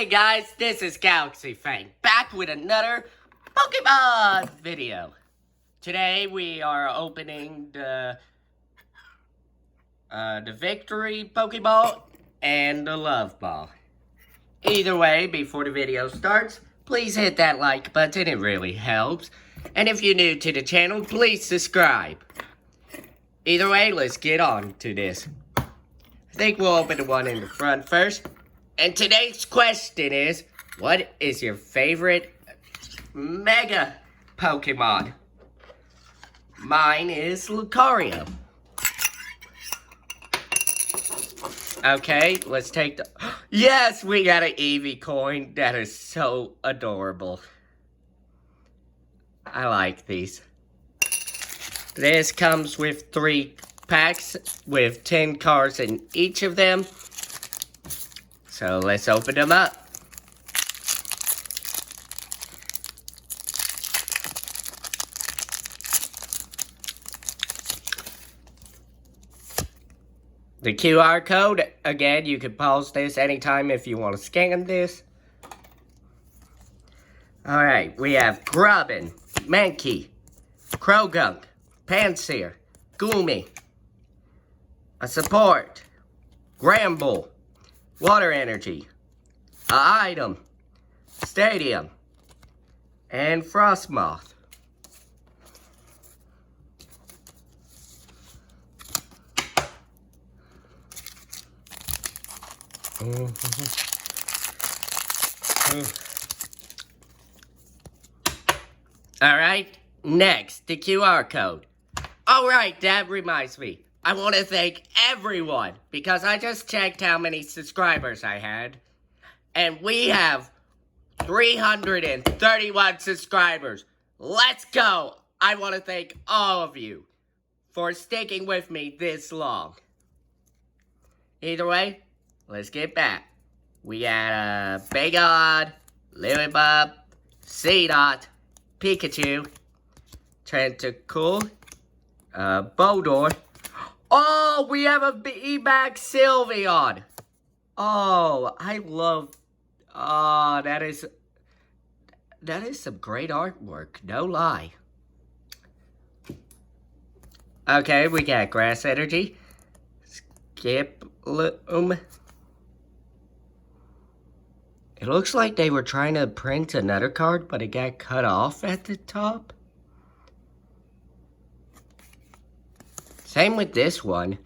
Hey guys, this is Galaxy Fang, back with another Pokemon video. Today we are opening the Victory Pokeball and the Love Ball. Either way, before the video starts, please hit that like button, it really helps. And if you're new to the channel, please subscribe. Either way, let's get on to this. I think we'll open the one in the front first. And today's question is, what is your favorite Mega Pokemon? Mine is Lucario. Okay, let's take the... Yes, we got an Eevee coin. That is so adorable. I like these. This comes with 3 packs with 10 cards in each of them. So let's open them up. The QR code, again, you can pause this anytime if you want to scan this. Alright, we have Grubbin, Mankey, Krogunk, Pansear, Goomy, a support, Gramble, Water Energy, a item, Stadium, and Frostmoth. Alright, next, the QR code. Alright, that reminds me. I want to thank everyone because I just checked how many subscribers I had. And we have 331 subscribers. Let's go! I want to thank all of you for sticking with me this long. Either way, let's get back. We got Bagon, Lilybub, Seedot, Pikachu, Tentacool, Bodor. Oh, we have a VMAX Sylveon. Oh, I love... Oh, that is some great artwork, no lie. Okay, we got Grass Energy, Skiploom. It looks like they were trying to print another card, but it got cut off at the top. Same with this one.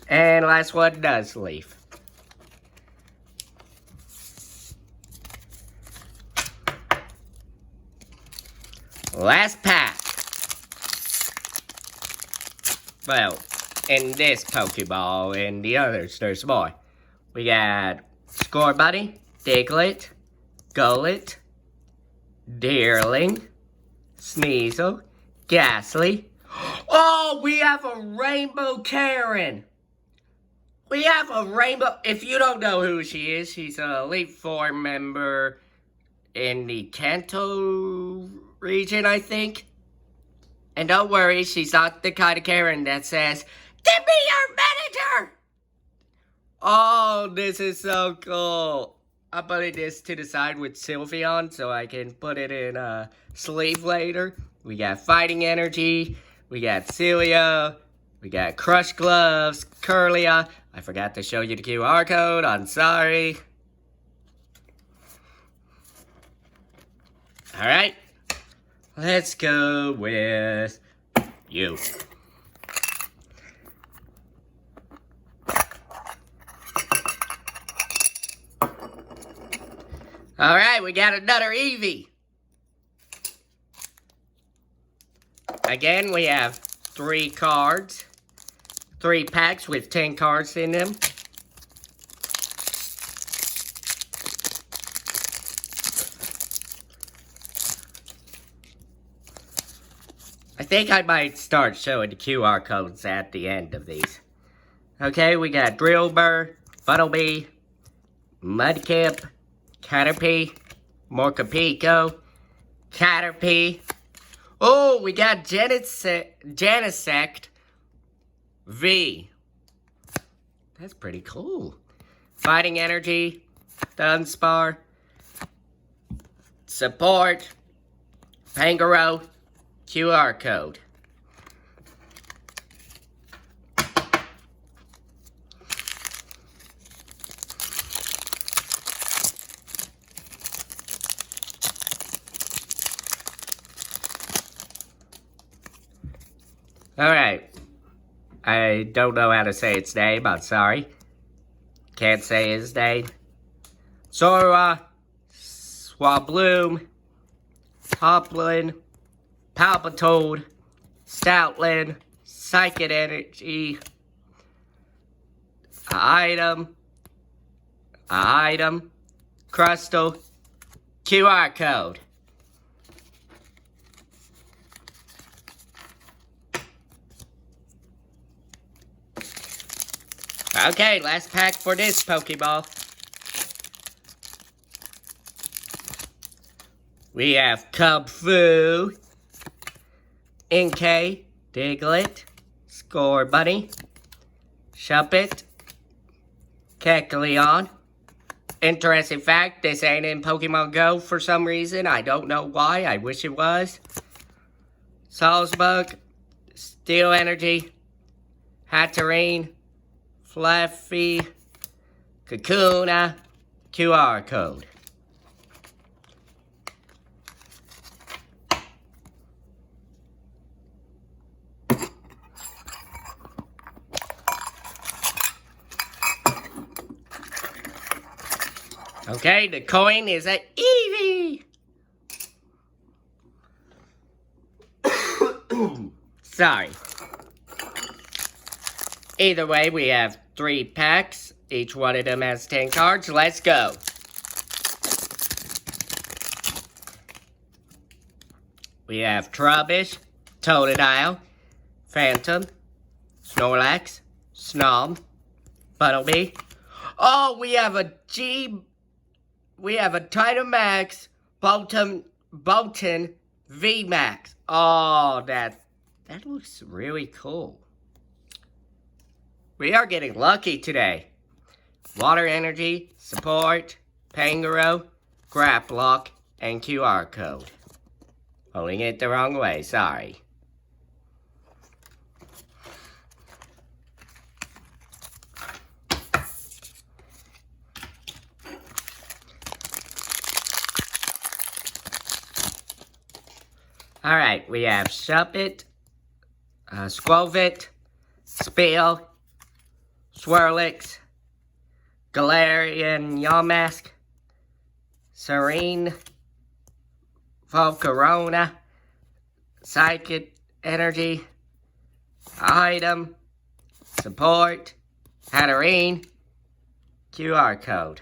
And last one, Nuzleaf. Last pack. Well, in this Pokeball and the others, there's more. We got Scorbunny, Diglett, Golett, Deerling, Sneasel, Ghastly. Oh, we have a Rainbow Karen. We have a Rainbow... If you don't know who she is, she's an Elite Four member in the Kanto region, I think. And don't worry, she's not the kind of Karen that says, "Give me your manager!" Oh, this is so cool. I'm putting this to the side with Sylveon so I can put it in a sleeve later. We got Fighting Energy. We got Celia. We got Crush Gloves. Curlia. I forgot to show you the QR code. I'm sorry. Alright. Let's go with you. Alright, we got another Eevee. Again, we have 3 cards. 3 packs with 10 cards in them. I think I might start showing the QR codes at the end of these. Okay, we got Drillbur, Funnelby, Mudkip, Caterpie, Morcapico, Caterpie. Oh, we got Genesect V. That's pretty cool. Fighting energy, Dunsparce, support, Pangoro, QR code. Alright. I don't know how to say its name, I'm sorry. Can't say his name. Zora, Swabloom, Hoplin, Palpitoad, Stoutland, Psychic Energy, item, Crustal, QR code. Okay, last pack for this Pokeball. We have Kung Fu, Inkay, Diglett, Score Bunny, Shuppet, Kecleon. Interesting fact, this ain't in Pokemon Go for some reason. I don't know why. I wish it was. Salzbug, Steel Energy, Hatterene, Fluffy, Kakuna, QR code. Okay, the coin is at Eevee. Sorry. Either way, we have 3 packs. Each one of them has 10 cards. Let's go. We have Trubbish, Totodile, Phantom, Snorlax, Snom, Buttlebee. Oh, we have a Dynamax, Bolton VMAX. Oh, that looks really cool. We are getting lucky today. Water Energy, Support, Pangoro, Graplock, and QR code. Holding it the wrong way, sorry. Alright, we have Shuppet, Squovit, Speel, Swirlix, Galarian Yamask, Serene, Volcarona, Psychic Energy, Item, Support, Hatterene, QR code.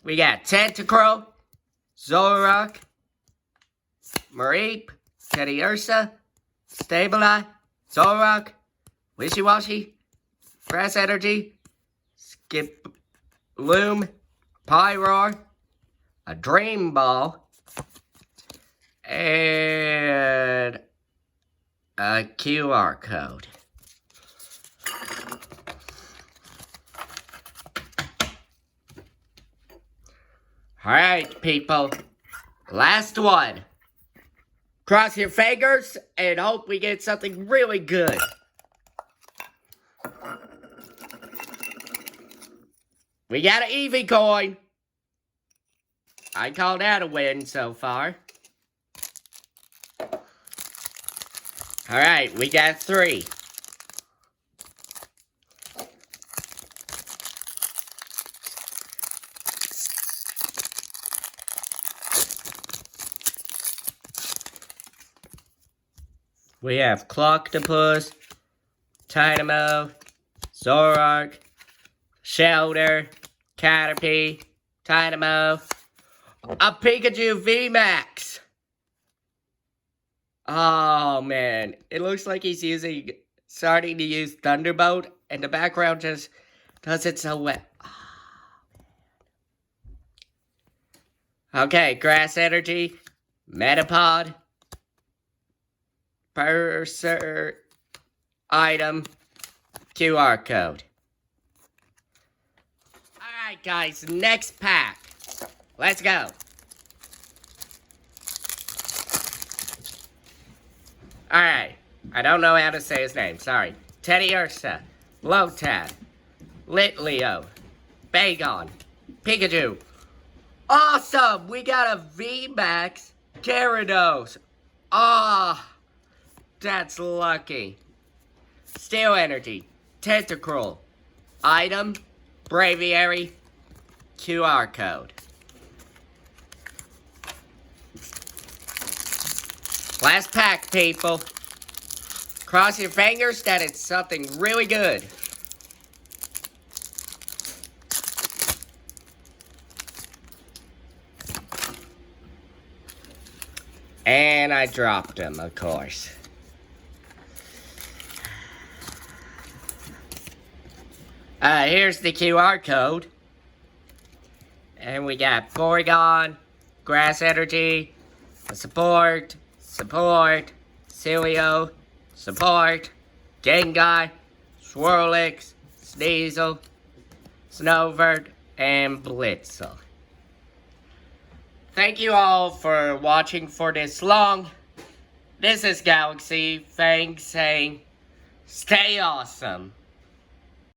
We got Tentacruel, Zoroark, Mareep, Teddiursa, Stabili, Zoroark, Wishiwashi, Grass Energy, Skiploom, Pyroar, a Dream Ball, and a QR code. Alright, people. Last one. Cross your fingers and hope we get something really good. We got an Eevee coin. I call that a win so far. Alright, we got 3. We have Cloctopus, Dynamo, Zoroark, Shelter, Caterpie, Dynamo, a Pikachu VMAX. Oh man, it looks like he's starting to use Thunderbolt, and the background just does it so well. Oh, Okay, Grass Energy, Metapod, Purser, Item, QR code. Alright guys, next pack. Let's go. Alright, I don't know how to say his name, sorry. Teddy Ursa, Lotad, Litleo, Bagon, Pikachu. Awesome! We got a VMAX Gyarados. Ah, that's lucky. Steel Energy, Tentacruel, Item, Braviary, QR code. Last pack, people. Cross your fingers that it's something really good. And I dropped them, of course. Here's the QR code. And we got Porygon, Grass Energy, Support, Cilio, Support, Gengar, Swirlix, Sneasel, Snowbird, and Blitzel. Thank you all for watching for this long. This is Galaxy Fang saying, stay awesome.